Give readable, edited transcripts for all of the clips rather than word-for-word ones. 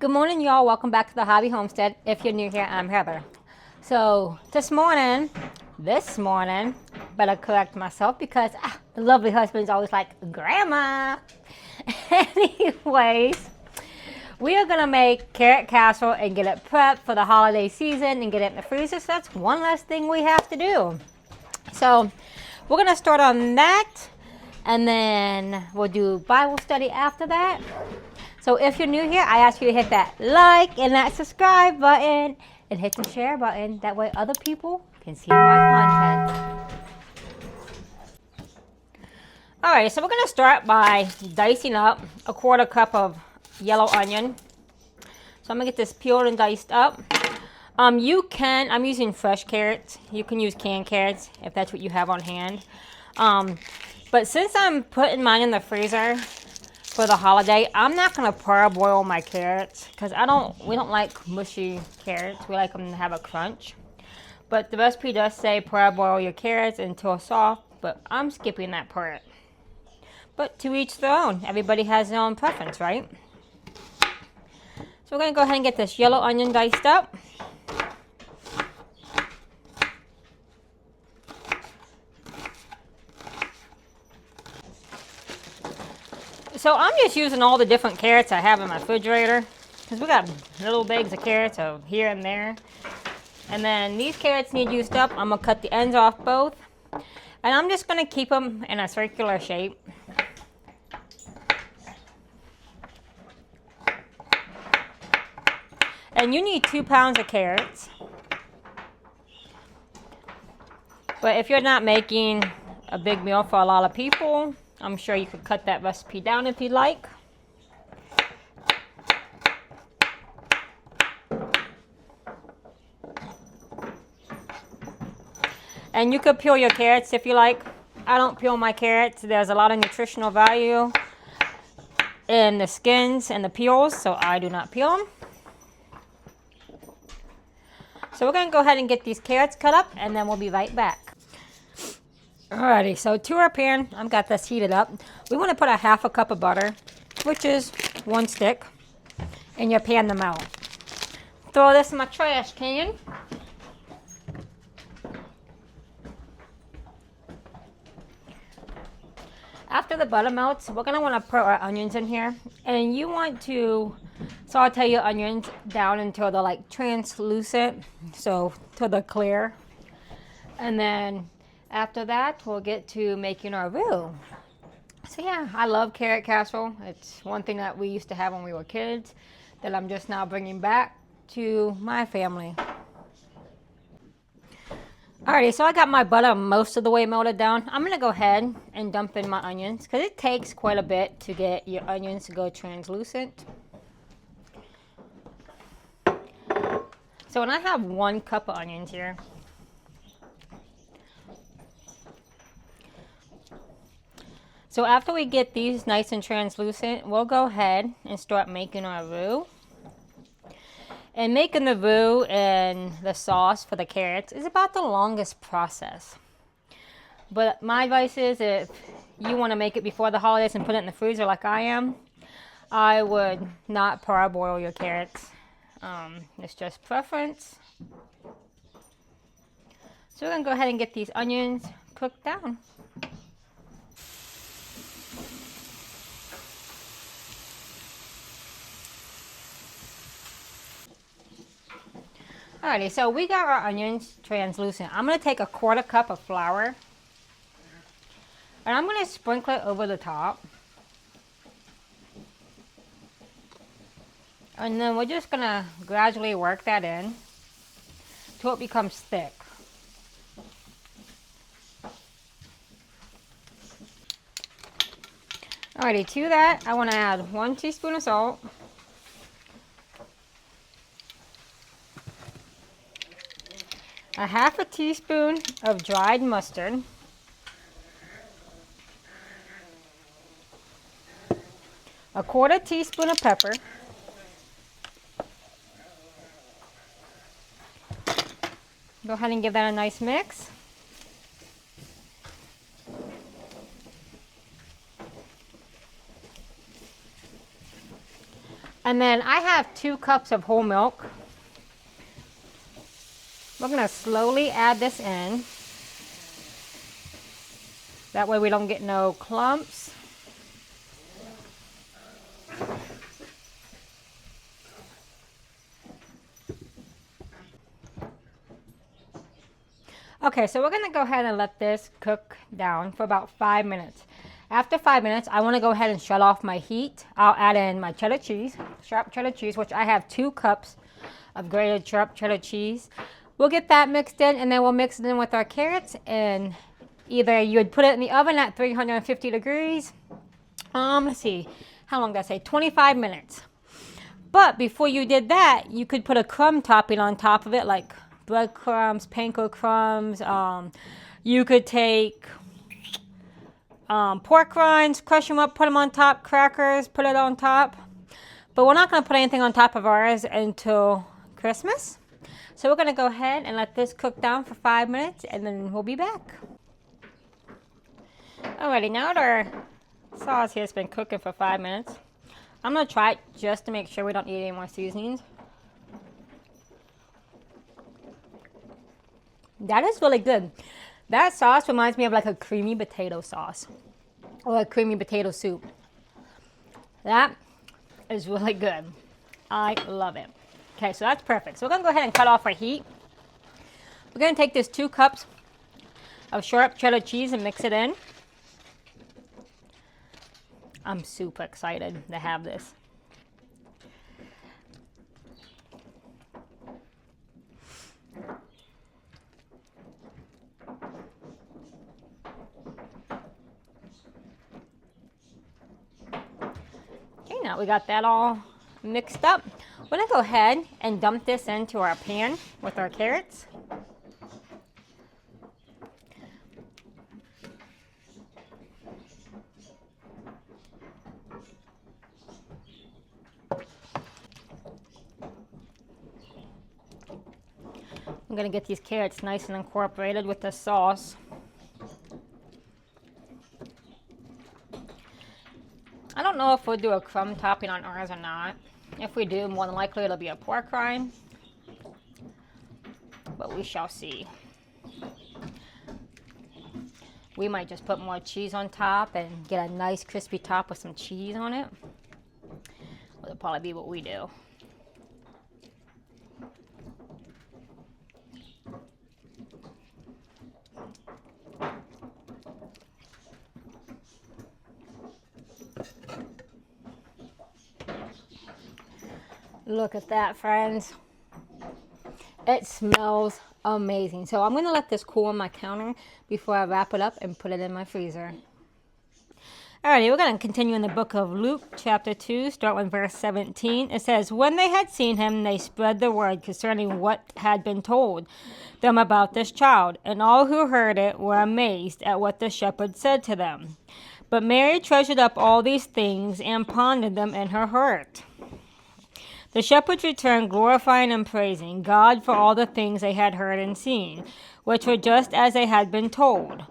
Good morning, y'all. Welcome back to the Hobby Homestead. If you're new here, I'm Heather. So this morning, better correct myself because the lovely husband's always like, Grandma. Anyways, we are gonna make carrot casserole and get it prepped for the holiday season and get it in the freezer. So that's one less thing we have to do. So we're gonna start on that, and then we'll do Bible study after that. So if you're new here, I ask you to hit that like and that subscribe button and hit the share button. That way other people can see my content. Alright, so we're going to start by dicing up a 1/4 cup of yellow onion. So I'm going to get this peeled and diced up. I'm using fresh carrots. You can use canned carrots if that's what you have on hand. But since I'm putting mine in the freezer for the holiday, I'm not gonna parboil my carrots because we don't like mushy carrots. We like them to have a crunch. But the recipe does say parboil your carrots until soft, but I'm skipping that part. But to each their own. Everybody has their own preference, right? So we're gonna go ahead and get this yellow onion diced up. So I'm just using all the different carrots I have in my refrigerator because we got little bags of carrots of here and there. And then these carrots need used up. I'm gonna cut the ends off both, and I'm just gonna keep them in a circular shape. And you need 2 pounds of carrots. But if you're not making a big meal for a lot of people, I'm sure you could cut that recipe down if you'd like. And you could peel your carrots if you like. I don't peel my carrots. There's a lot of nutritional value in the skins and the peels, so I do not peel them. So we're going to go ahead and get these carrots cut up, and then we'll be right back. Alrighty, so to our pan, I've got this heated up. We want to put a 1/2 cup of butter, which is 1 stick, in your pan to melt. Throw this in my trash can. After the butter melts, we're going to want to put our onions in here. And you want to saute your onions down until they're like translucent, so till they're clear. And then after that, we'll get to making our roux. So yeah, I love carrot casserole. It's one thing that we used to have when we were kids that I'm just now bringing back to my family. Alrighty, so I got my butter most of the way melted down. I'm going to go ahead and dump in my onions because it takes quite a bit to get your onions to go translucent. So when I have 1 cup of onions here, so after we get these nice and translucent, we'll go ahead and start making our roux. And making the roux and the sauce for the carrots is about the longest process. But my advice is if you want to make it before the holidays and put it in the freezer like I am, I would not parboil your carrots. It's just preference. So we're going to go ahead and get these onions cooked down. Alrighty, so we got our onions translucent. I'm going to take a 1/4 cup of flour, and I'm going to sprinkle it over the top. And then we're just going to gradually work that in till it becomes thick. Alrighty, to that, I want to add 1 teaspoon of salt. A 1/2 teaspoon of dried mustard. A 1/4 teaspoon of pepper. Go ahead and give that a nice mix. And then I have 2 cups of whole milk. We're going to slowly add this in. That way we don't get no clumps. Okay, so we're going to go ahead and let this cook down for about 5 minutes. After 5 minutes, I want to go ahead and shut off my heat. I'll add in my cheddar cheese, sharp cheddar cheese, which I have 2 cups of grated sharp cheddar cheese. We'll get that mixed in, and then we'll mix it in with our carrots. And either you would put it in the oven at 350 degrees. Let's see, how long did I say? 25 minutes. But before you did that, you could put a crumb topping on top of it, like breadcrumbs, panko crumbs. You could take pork rinds, crush them up, put them on top, crackers, put it on top. But we're not going to put anything on top of ours until Christmas. So we're going to go ahead and let this cook down for 5 minutes, and then we'll be back. Alrighty, now that our sauce here has been cooking for 5 minutes, I'm going to try it just to make sure we don't need any more seasonings. That is really good. That sauce reminds me of like a creamy potato sauce or a creamy potato soup. That is really good. I love it. Okay, so that's perfect. So we're going to go ahead and cut off our heat. We're going to take this 2 cups of sharp cheddar cheese and mix it in. I'm super excited to have this. Okay, now we got that all mixed up. We're going to go ahead and dump this into our pan with our carrots. I'm going to get these carrots nice and incorporated with the sauce. I don't know if we'll do a crumb topping on ours or not. If we do, more than likely it'll be a pork rind. But we shall see. We might just put more cheese on top and get a nice crispy top with some cheese on it. That'll probably be what we do. Look at that, friends. It smells amazing. So I'm going to let this cool on my counter before I wrap it up and put it in my freezer. Alrighty, we're going to continue in the book of Luke, chapter 2, start with verse 17. It says, "When they had seen him, they spread the word concerning what had been told them about this child, and all who heard it were amazed at what the shepherds said to them. But Mary treasured up all these things and pondered them in her heart. The shepherds returned, glorifying and praising God for all the things they had heard and seen, which were just as they had been told.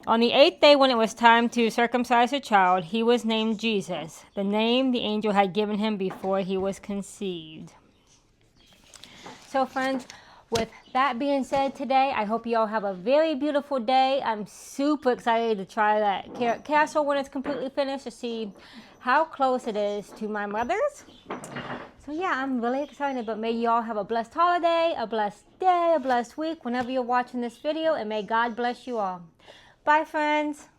On the 8th day, when it was time to circumcise the child, he was named Jesus, the name the angel had given him before he was conceived." So, friends, with that being said today, I hope you all have a very beautiful day. I'm super excited to try that carrot casserole when it's completely finished to see how close it is to my mother's. So yeah, I'm really excited, but may you all have a blessed holiday, a blessed day, a blessed week whenever you're watching this video, and may God bless you all. Bye, friends.